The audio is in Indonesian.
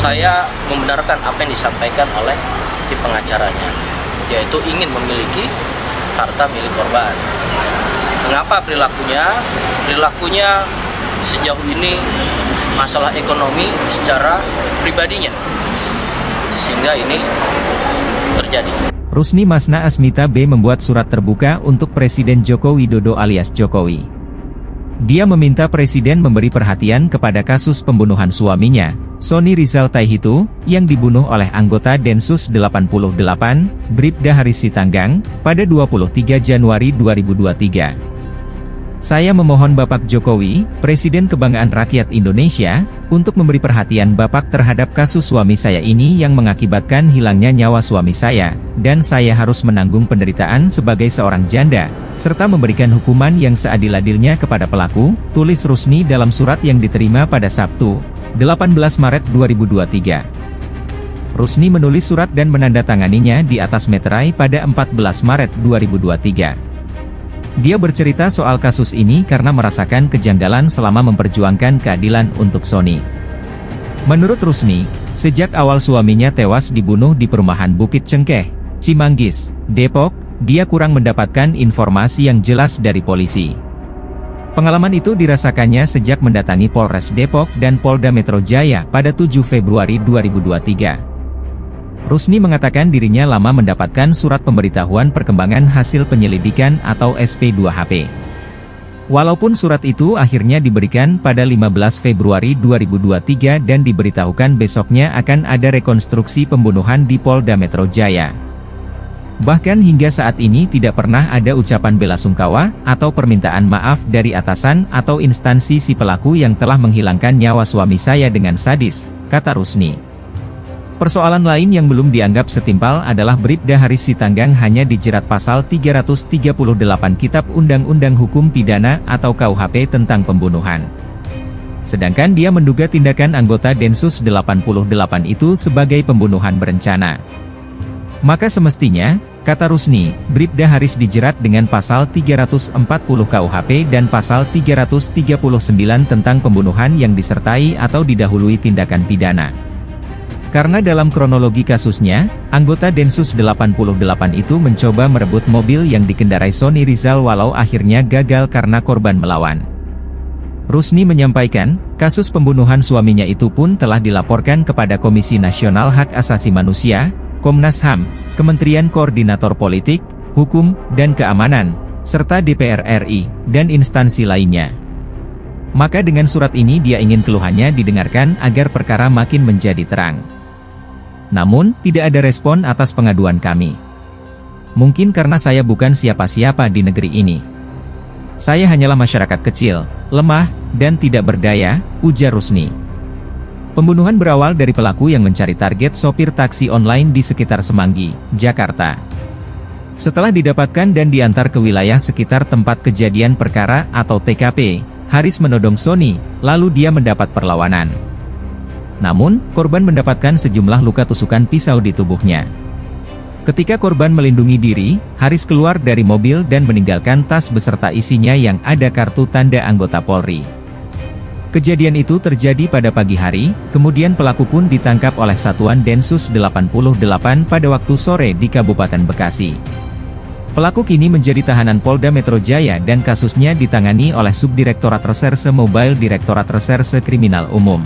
saya membenarkan apa yang disampaikan oleh tim pengacaranya, yaitu ingin memiliki harta milik korban. Mengapa perilakunya? Perilakunya sejauh ini masalah ekonomi secara pribadinya, sehingga ini terjadi. Rusni Masna Asmita B. membuat surat terbuka untuk Presiden Joko Widodo alias Jokowi. Dia meminta Presiden memberi perhatian kepada kasus pembunuhan suaminya, Sony Rizal Taihitu, yang dibunuh oleh anggota Densus 88, Bribda Haris Sitanggang, pada 23 Januari 2023. Saya memohon Bapak Jokowi, Presiden Kebanggaan Rakyat Indonesia, untuk memberi perhatian Bapak terhadap kasus suami saya ini yang mengakibatkan hilangnya nyawa suami saya, dan saya harus menanggung penderitaan sebagai seorang janda, serta memberikan hukuman yang seadil-adilnya kepada pelaku, tulis Rusni dalam surat yang diterima pada Sabtu, 18 Maret 2023. Rusni menulis surat dan menandatanganinya di atas meterai pada 14 Maret 2023. Dia bercerita soal kasus ini karena merasakan kejanggalan selama memperjuangkan keadilan untuk Sony. Menurut Rusni, sejak awal suaminya tewas dibunuh di perumahan Bukit Cengkeh, Cimanggis, Depok, dia kurang mendapatkan informasi yang jelas dari polisi. Pengalaman itu dirasakannya sejak mendatangi Polres Depok dan Polda Metro Jaya pada 7 Februari 2023. Rusni mengatakan dirinya lama mendapatkan surat pemberitahuan perkembangan hasil penyelidikan atau SP2HP. Walaupun surat itu akhirnya diberikan pada 15 Februari 2023 dan diberitahukan besoknya akan ada rekonstruksi pembunuhan di Polda Metro Jaya. Bahkan hingga saat ini tidak pernah ada ucapan bela sungkawa atau permintaan maaf dari atasan atau instansi si pelaku yang telah menghilangkan nyawa suami saya dengan sadis, kata Rusni. Persoalan lain yang belum dianggap setimpal adalah Bribda Haris Sitanggang hanya dijerat pasal 338 Kitab Undang-Undang Hukum Pidana atau KUHP tentang pembunuhan. Sedangkan dia menduga tindakan anggota Densus 88 itu sebagai pembunuhan berencana. Maka semestinya, kata Rusni, Bribda Haris dijerat dengan pasal 340 KUHP dan pasal 339 tentang pembunuhan yang disertai atau didahului tindakan pidana. Karena dalam kronologi kasusnya, anggota Densus 88 itu mencoba merebut mobil yang dikendarai Sony Rizal walau akhirnya gagal karena korban melawan. Rusni menyampaikan, kasus pembunuhan suaminya itu pun telah dilaporkan kepada Komisi Nasional Hak Asasi Manusia, Komnas HAM, Kementerian Koordinator Politik, Hukum, dan Keamanan, serta DPR RI, dan instansi lainnya. Maka dengan surat ini dia ingin keluhannya didengarkan agar perkara makin menjadi terang. Namun, tidak ada respon atas pengaduan kami. Mungkin karena saya bukan siapa-siapa di negeri ini. Saya hanyalah masyarakat kecil, lemah, dan tidak berdaya, ujar Rusni. Pembunuhan berawal dari pelaku yang mencari target sopir taksi online di sekitar Semanggi, Jakarta. Setelah didapatkan dan diantar ke wilayah sekitar tempat kejadian perkara atau TKP, Haris menodong Sony, lalu dia mendapat perlawanan. Namun, korban mendapatkan sejumlah luka tusukan pisau di tubuhnya. Ketika korban melindungi diri, Haris keluar dari mobil dan meninggalkan tas beserta isinya yang ada kartu tanda anggota Polri. Kejadian itu terjadi pada pagi hari, kemudian pelaku pun ditangkap oleh Satuan Densus 88 pada waktu sore di Kabupaten Bekasi. Pelaku kini menjadi tahanan Polda Metro Jaya dan kasusnya ditangani oleh Subdirektorat Reserse Mobile Direktorat Reserse Kriminal Umum.